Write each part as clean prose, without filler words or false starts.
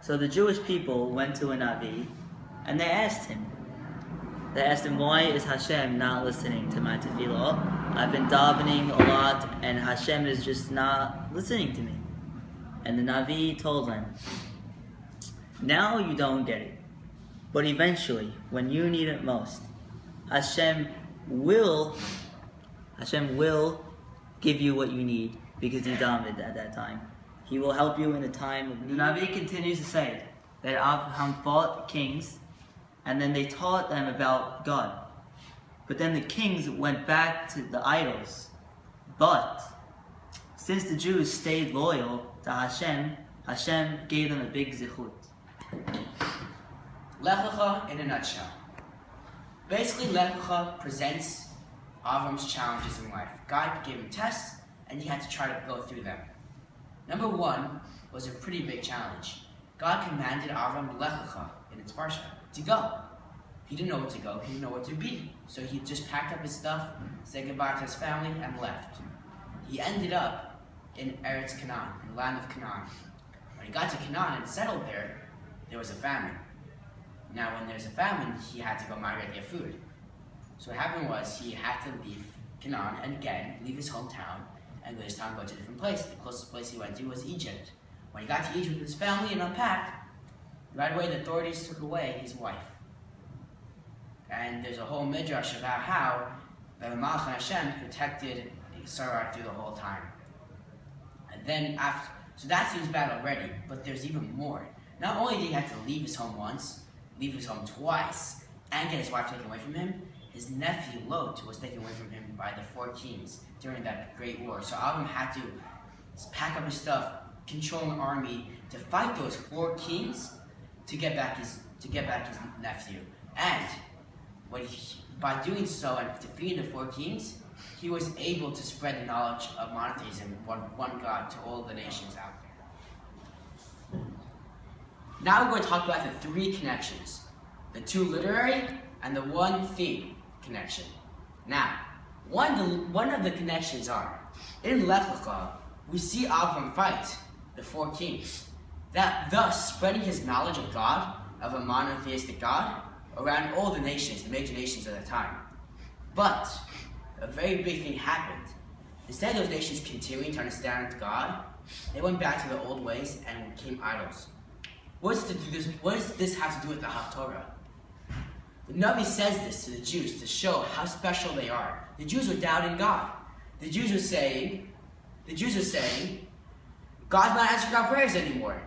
So the Jewish people went to a Navi and they asked him, why is Hashem not listening to my tefillah? I've been davening a lot and Hashem is just not listening to me. And the Navi told them, now you don't get it, but eventually, when you need it most, Hashem will give you what you need because he davened at that time. He will help you in the time of need. The Navi continues to say that Abraham fought kings and then they taught them about God. But then the kings went back to the idols. But since the Jews stayed loyal to Hashem, Hashem gave them a big zichut. Lech Lecha in a nutshell. Basically, Lech Lecha presents Avram's challenges in life. God gave him tests, and he had to try to go through them. Number one was a pretty big challenge. God commanded Avram Lech Lecha in its parsha to go. He didn't know where to go. He didn't know where to be. So he just packed up his stuff, said goodbye to his family, and left. He ended up in Eretz Canaan, in the land of Canaan. When he got to Canaan and settled there, there was a famine. Now, when there's a famine, he had to go migrate to get food. So what happened was he had to leave Canaan and again leave his hometown and this time go to a different place. The closest place he went to was Egypt. When he got to Egypt with his family and unpacked, right away the authorities took away his wife. And there's a whole midrash about how the Malach Hashem protected Sarah through the whole time. And then after, so that seems bad already, but there's even more. Not only did he have to leave his home once, leave his home twice, and get his wife taken away from him, his nephew Lot was taken away from him by the 4 kings during that great war. So Avram had to pack up his stuff, control an army to fight those 4 kings to get back his nephew. And by doing so and defeating the 4 kings, he was able to spread the knowledge of monotheism, one God, to all the nations out there. Now we're going to talk about the 3 connections, the 2 literary and the 1 theme connection. Now, one of the connections are, in Lech Lecha, we see Avram fight the 4 kings, that thus spreading his knowledge of God, of a monotheistic God, around all the nations, the major nations of the time. But a very big thing happened. Instead of those nations continuing to understand God, they went back to their old ways and became idols. What does this have to do with the Haftorah? The Navi says this to the Jews to show how special they are. The Jews were doubting God. The Jews were saying, God's not answering our prayers anymore.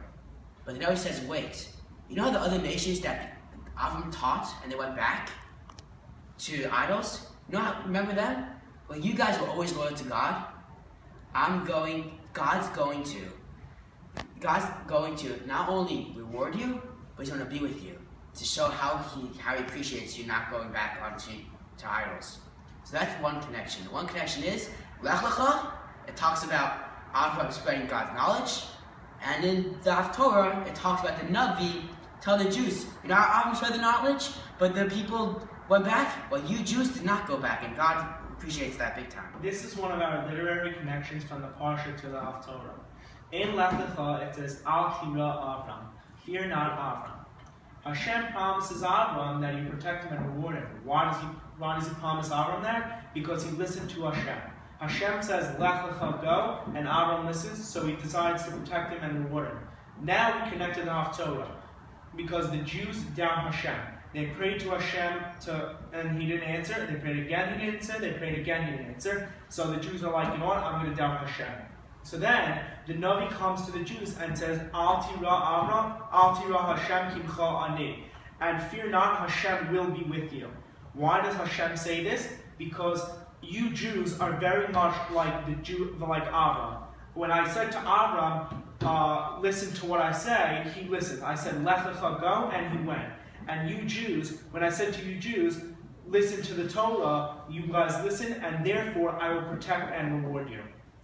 But the Navi says, wait, you know how the other nations that Avram taught and they went back to idols? You know how, remember them? Well, you guys were always loyal to God. God's going to not only reward you, but he's going to be with you to show how he appreciates you not going back onto idols. So that's one connection. The one connection is Lech Lecha. It talks about Avram spreading God's knowledge, and in the Haftorah it talks about the Navi tell the Jews, you know how Avram spread the knowledge, but the people went back. Well, you Jews did not go back, and God appreciates that big time. This is one of our literary connections from the Parsha to the Haftorah. In Lech Lecha it says, Al Tira Avram, fear not Avram. Hashem promises Avram that he protect him and reward him. Why does he promise Avram that? Because he listened to Hashem. Hashem says, Lech Lecha, go, and Avram listens, so he decides to protect him and reward him. Now we connect to the Haftorah, because the Jews doubt Hashem. They prayed to Hashem and he didn't answer. They prayed again, he didn't answer. They prayed again, he didn't answer. So the Jews are like, you know what, I'm going to doubt Hashem. So then, the Navi comes to the Jews and says, Al Tira Avram, Al Tira Hashem Kimcha Ani. And fear not, Hashem will be with you. Why does Hashem say this? Because you Jews are very much like like Avram. When I said to Avram, listen to what I say, he listened. I said, Lech Lecha, go, and he went. And you Jews, when I said to you Jews, listen to the Torah, you guys listen, and therefore I will protect and reward you.